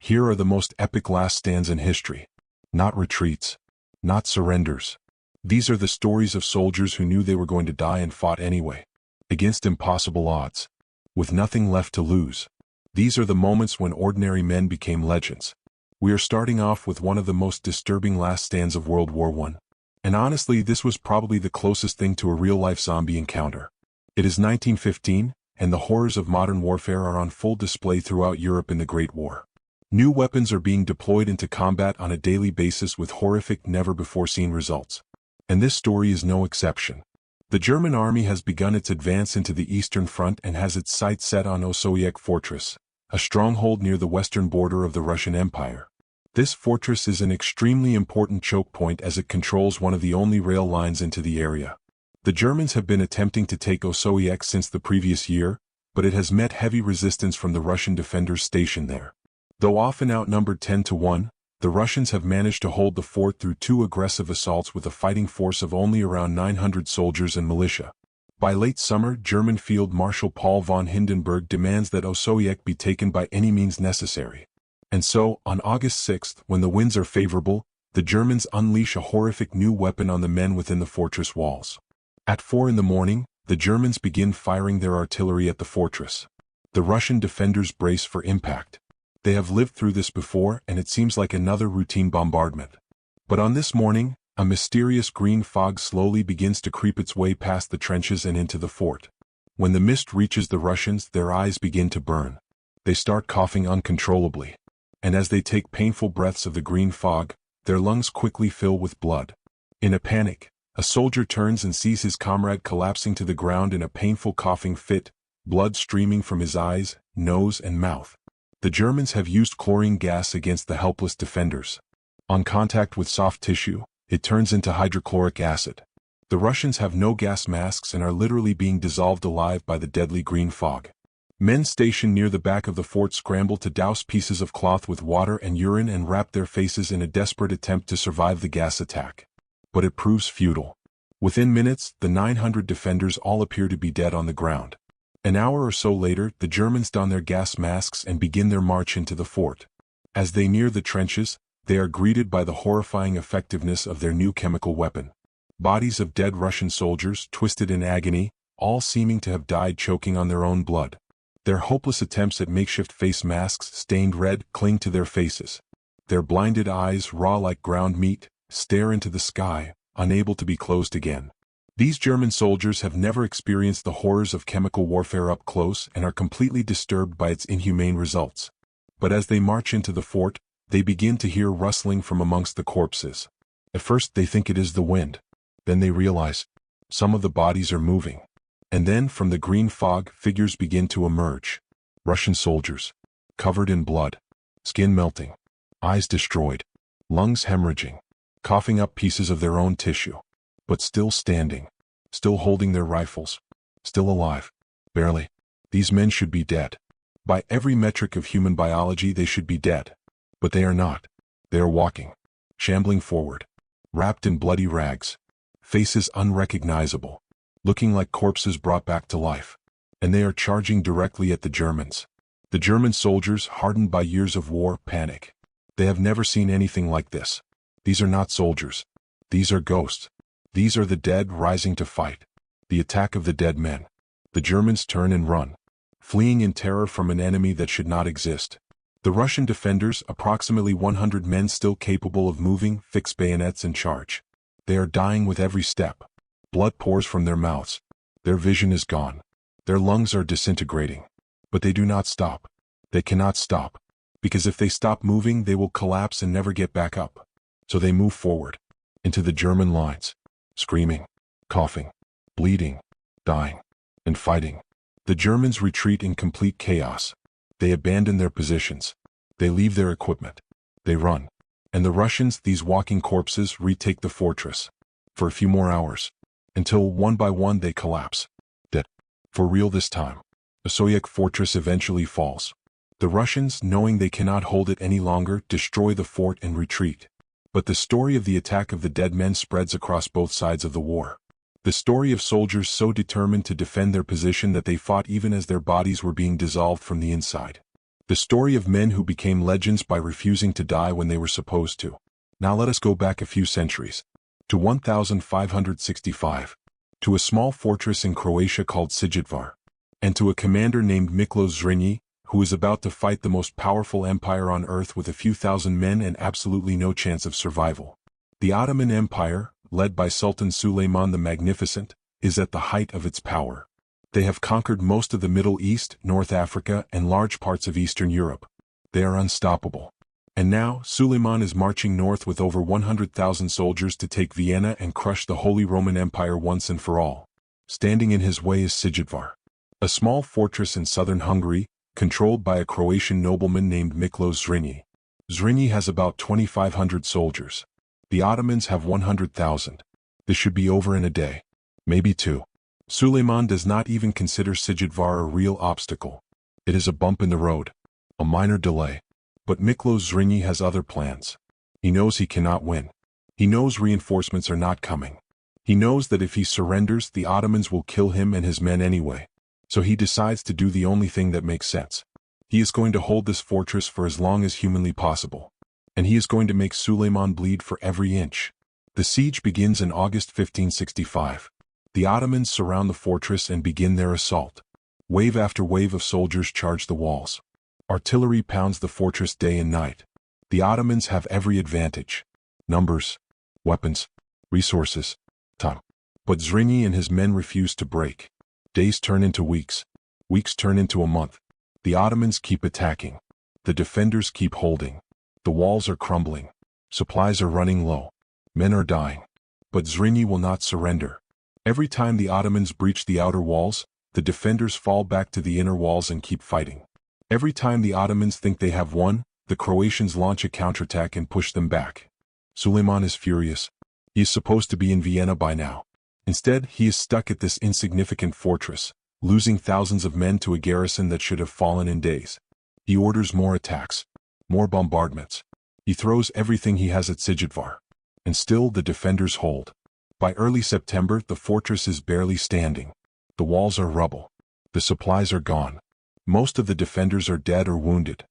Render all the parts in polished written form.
Here are the most epic last stands in history. Not retreats. Not surrenders. These are the stories of soldiers who knew they were going to die and fought anyway, against impossible odds, with nothing left to lose. These are the moments when ordinary men became legends. We are starting off with one of the most disturbing last stands of World War I. And honestly, this was probably the closest thing to a real-life zombie encounter. It is 1915, and the horrors of modern warfare are on full display throughout Europe in the Great War. New weapons are being deployed into combat on a daily basis with horrific, never-before-seen results. And this story is no exception. The German army has begun its advance into the Eastern Front and has its sights set on Osowiec Fortress, a stronghold near the western border of the Russian Empire. This fortress is an extremely important choke point as it controls one of the only rail lines into the area. The Germans have been attempting to take Osowiec since the previous year, but it has met heavy resistance from the Russian defenders stationed there. Though often outnumbered 10-1, the Russians have managed to hold the fort through 2 aggressive assaults with a fighting force of only around 900 soldiers and militia. By late summer, German Field Marshal Paul von Hindenburg demands that Osowiec be taken by any means necessary. And so, on August 6th, when the winds are favorable, the Germans unleash a horrific new weapon on the men within the fortress walls. At 4 in the morning, the Germans begin firing their artillery at the fortress. The Russian defenders brace for impact. They have lived through this before, and it seems like another routine bombardment. But on this morning, a mysterious green fog slowly begins to creep its way past the trenches and into the fort. When the mist reaches the Russians, their eyes begin to burn. They start coughing uncontrollably. And as they take painful breaths of the green fog, their lungs quickly fill with blood. In a panic, a soldier turns and sees his comrade collapsing to the ground in a painful coughing fit, blood streaming from his eyes, nose, and mouth. The Germans have used chlorine gas against the helpless defenders. On contact with soft tissue, it turns into hydrochloric acid. The Russians have no gas masks and are literally being dissolved alive by the deadly green fog. Men stationed near the back of the fort scramble to douse pieces of cloth with water and urine and wrap their faces in a desperate attempt to survive the gas attack. But it proves futile. Within minutes, the 900 defenders all appear to be dead on the ground. An hour or so later, the Germans don their gas masks and begin their march into the fort. As they near the trenches, they are greeted by the horrifying effectiveness of their new chemical weapon. Bodies of dead Russian soldiers, twisted in agony, all seeming to have died choking on their own blood. Their hopeless attempts at makeshift face masks stained red cling to their faces. Their blinded eyes, raw like ground meat, stare into the sky, unable to be closed again. These German soldiers have never experienced the horrors of chemical warfare up close and are completely disturbed by its inhumane results. But as they march into the fort, they begin to hear rustling from amongst the corpses. At first they think it is the wind. Then they realize some of the bodies are moving. And then, from the green fog, figures begin to emerge. Russian soldiers, covered in blood, skin melting, eyes destroyed, lungs hemorrhaging, coughing up pieces of their own tissue, but still standing, still holding their rifles, still alive. Barely. These men should be dead. By every metric of human biology, they should be dead. But they are not. They are walking, shambling forward, wrapped in bloody rags, faces unrecognizable, looking like corpses brought back to life. And they are charging directly at the Germans. The German soldiers, hardened by years of war, panic. They have never seen anything like this. These are not soldiers. These are ghosts. These are the dead rising to fight. The attack of the dead men. The Germans turn and run, fleeing in terror from an enemy that should not exist. The Russian defenders, approximately 100 men still capable of moving, fix bayonets and charge. They are dying with every step. Blood pours from their mouths. Their vision is gone. Their lungs are disintegrating. But they do not stop. They cannot stop. Because if they stop moving, they will collapse and never get back up. So they move forward, into the German lines, screaming, coughing, bleeding, dying, and fighting. The Germans retreat in complete chaos. They abandon their positions. They leave their equipment. They run. And the Russians, these walking corpses, retake the fortress. For a few more hours. Until one by one they collapse. Dead. For real this time. Osowiec Fortress eventually falls. The Russians, knowing they cannot hold it any longer, destroy the fort and retreat. But the story of the attack of the dead men spreads across both sides of the war. The story of soldiers so determined to defend their position that they fought even as their bodies were being dissolved from the inside. The story of men who became legends by refusing to die when they were supposed to. Now let us go back a few centuries. To 1565. To a small fortress in Croatia called Szigetvár. And to a commander named Nikola Zrinski, who was about to fight the most powerful empire on earth with a few thousand men and absolutely no chance of survival. The Ottoman Empire, led by Sultan Suleiman the Magnificent, is at the height of its power. They have conquered most of the Middle East, North Africa, and large parts of Eastern Europe. They are unstoppable. And now, Suleiman is marching north with over 100,000 soldiers to take Vienna and crush the Holy Roman Empire once and for all. Standing in his way is Szigetvár, a small fortress in southern Hungary, controlled by a Croatian nobleman named Nikola Zrinski. Zrinski has about 2,500 soldiers. The Ottomans have 100,000. This should be over in a day. Maybe two. Suleiman does not even consider Szigetvár a real obstacle. It is a bump in the road. A minor delay. But Nikola Zrinski has other plans. He knows he cannot win. He knows reinforcements are not coming. He knows that if he surrenders, the Ottomans will kill him and his men anyway. So he decides to do the only thing that makes sense. He is going to hold this fortress for as long as humanly possible. And he is going to make Suleiman bleed for every inch. The siege begins in August 1565. The Ottomans surround the fortress and begin their assault. Wave after wave of soldiers charge the walls. Artillery pounds the fortress day and night. The Ottomans have every advantage. Numbers, weapons, resources, time. But Zrinski and his men refuse to break. Days turn into weeks. Weeks turn into a month. The Ottomans keep attacking. The defenders keep holding. The walls are crumbling. Supplies are running low. Men are dying. But Zrinski will not surrender. Every time the Ottomans breach the outer walls, the defenders fall back to the inner walls and keep fighting. Every time the Ottomans think they have won, the Croatians launch a counterattack and push them back. Suleiman is furious. He is supposed to be in Vienna by now. Instead, he is stuck at this insignificant fortress, losing thousands of men to a garrison that should have fallen in days. He orders more attacks, more bombardments. He throws everything he has at Szigetvár. And still the defenders hold. By early September, the fortress is barely standing. The walls are rubble. The supplies are gone. Most of the defenders are dead or wounded.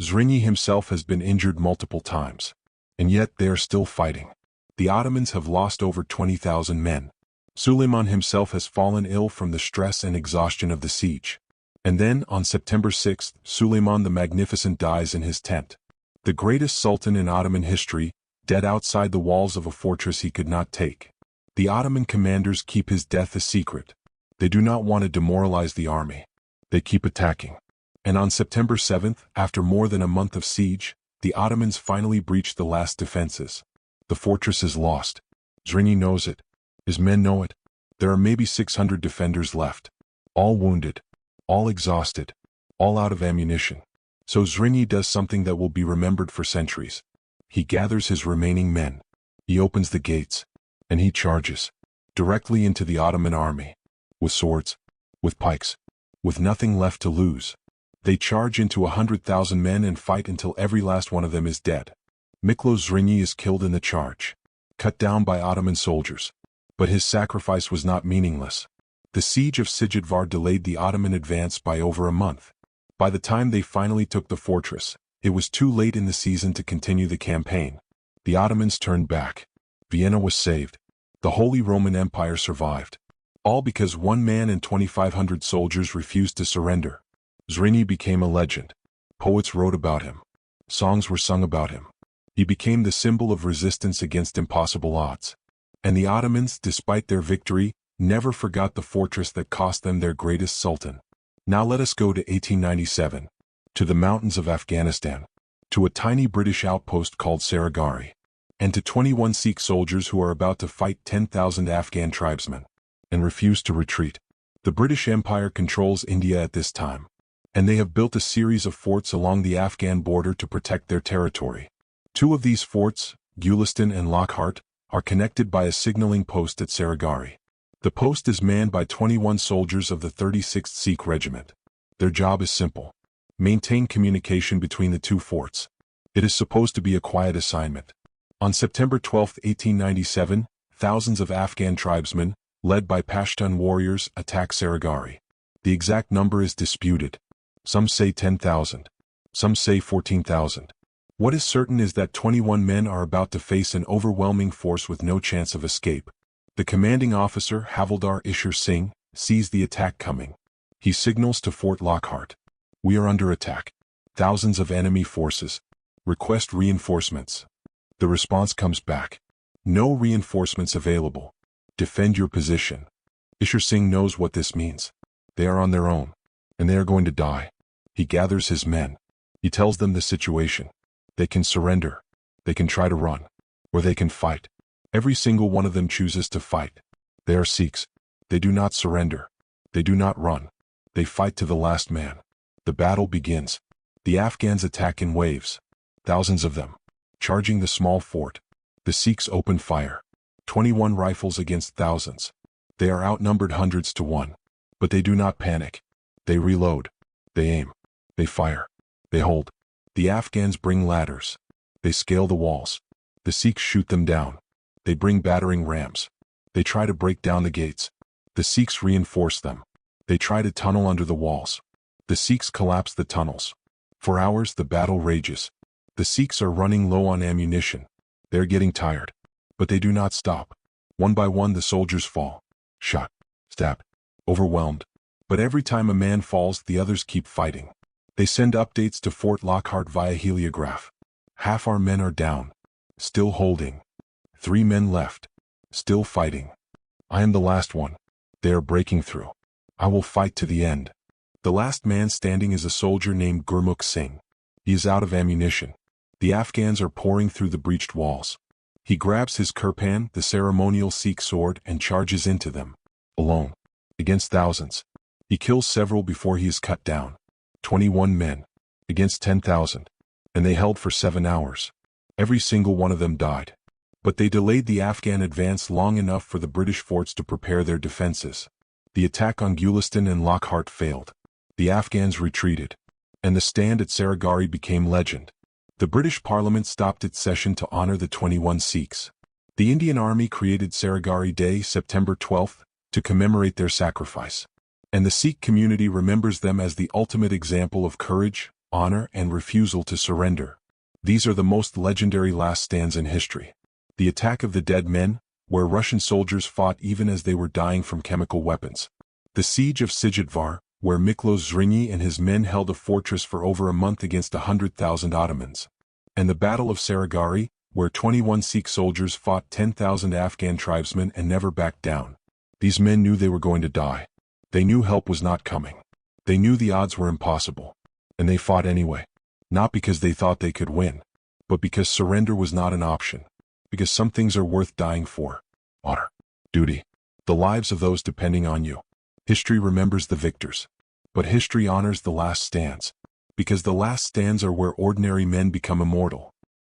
Zrinski himself has been injured multiple times. And yet they are still fighting. The Ottomans have lost over 20,000 men. Suleiman himself has fallen ill from the stress and exhaustion of the siege. And then, on September 6th, Suleiman the Magnificent dies in his tent. The greatest sultan in Ottoman history, dead outside the walls of a fortress he could not take. The Ottoman commanders keep his death a secret. They do not want to demoralize the army. They keep attacking. And on September 7th, after more than a month of siege, the Ottomans finally breach the last defenses. The fortress is lost. Zrinski knows it. His men know it. There are maybe 600 defenders left. All wounded. All exhausted. All out of ammunition. So Zrinski does something that will be remembered for centuries. He gathers his remaining men. He opens the gates. And he charges. Directly into the Ottoman army. With swords. With pikes. With nothing left to lose. They charge into 100,000 men and fight until every last one of them is dead. Nikola Zrinski is killed in the charge. Cut down by Ottoman soldiers. But his sacrifice was not meaningless. The siege of Szigetvár delayed the Ottoman advance by over a month. By the time they finally took the fortress, it was too late in the season to continue the campaign. The Ottomans turned back. Vienna was saved. The Holy Roman Empire survived. All because one man and 2,500 soldiers refused to surrender. Zrinski became a legend. Poets wrote about him. Songs were sung about him. He became the symbol of resistance against impossible odds. And the Ottomans, despite their victory, never forgot the fortress that cost them their greatest sultan. Now let us go to 1897. To the mountains of Afghanistan. To a tiny British outpost called Saragarhi. And to 21 Sikh soldiers who are about to fight 10,000 Afghan tribesmen. And refuse to retreat. The British Empire controls India at this time. And they have built a series of forts along the Afghan border to protect their territory. Two of these forts, Gulistan and Lockhart, are connected by a signaling post at Saragarhi. The post is manned by 21 soldiers of the 36th Sikh Regiment. Their job is simple. Maintain communication between the two forts. It is supposed to be a quiet assignment. On September 12, 1897, thousands of Afghan tribesmen, led by Pashtun warriors, attack Saragarhi. The exact number is disputed. Some say 10,000. Some say 14,000. What is certain is that 21 men are about to face an overwhelming force with no chance of escape. The commanding officer, Havildar Ishar Singh, sees the attack coming. He signals to Fort Lockhart. We are under attack. Thousands of enemy forces. Request reinforcements. The response comes back. No reinforcements available. Defend your position. Ishar Singh knows what this means. They are on their own, and they are going to die. He gathers his men. He tells them the situation. They can surrender. They can try to run. Or they can fight. Every single one of them chooses to fight. They are Sikhs. They do not surrender. They do not run. They fight to the last man. The battle begins. The Afghans attack in waves. Thousands of them. Charging the small fort. The Sikhs open fire. 21 rifles against thousands. They are outnumbered hundreds to one. But they do not panic. They reload. They aim. They fire. They hold. The Afghans bring ladders. They scale the walls. The Sikhs shoot them down. They bring battering rams. They try to break down the gates. The Sikhs reinforce them. They try to tunnel under the walls. The Sikhs collapse the tunnels. For hours the battle rages. The Sikhs are running low on ammunition. They are getting tired. But they do not stop. One by one the soldiers fall. Shot. Stabbed. Overwhelmed. But every time a man falls, the others keep fighting. They send updates to Fort Lockhart via heliograph. Half our men are down. Still holding. 3 men left. Still fighting. I am the last one. They are breaking through. I will fight to the end. The last man standing is a soldier named Gurmukh Singh. He is out of ammunition. The Afghans are pouring through the breached walls. He grabs his kirpan, the ceremonial Sikh sword, and charges into them. Alone. Against thousands. He kills several before he is cut down. 21 men. Against 10,000. And they held for 7 hours. Every single one of them died. But they delayed the Afghan advance long enough for the British forts to prepare their defenses. The attack on Gulistan and Lockhart failed. The Afghans retreated. And the stand at Saragarhi became legend. The British Parliament stopped its session to honor the 21 Sikhs. The Indian Army created Saragarhi Day, September 12th, to commemorate their sacrifice. And the Sikh community remembers them as the ultimate example of courage, honor, and refusal to surrender. These are the most legendary last stands in history. The attack of the dead men, where Russian soldiers fought even as they were dying from chemical weapons. The siege of Szigetvár, where Nikola Zrinski and his men held a fortress for over a month against 100,000 Ottomans. And the Battle of Saragarhi, where 21 Sikh soldiers fought 10,000 Afghan tribesmen and never backed down. These men knew they were going to die. They knew help was not coming. They knew the odds were impossible. And they fought anyway. Not because they thought they could win, but because surrender was not an option. Because some things are worth dying for. Honor. Duty. The lives of those depending on you. History remembers the victors. But history honors the last stands. Because the last stands are where ordinary men become immortal.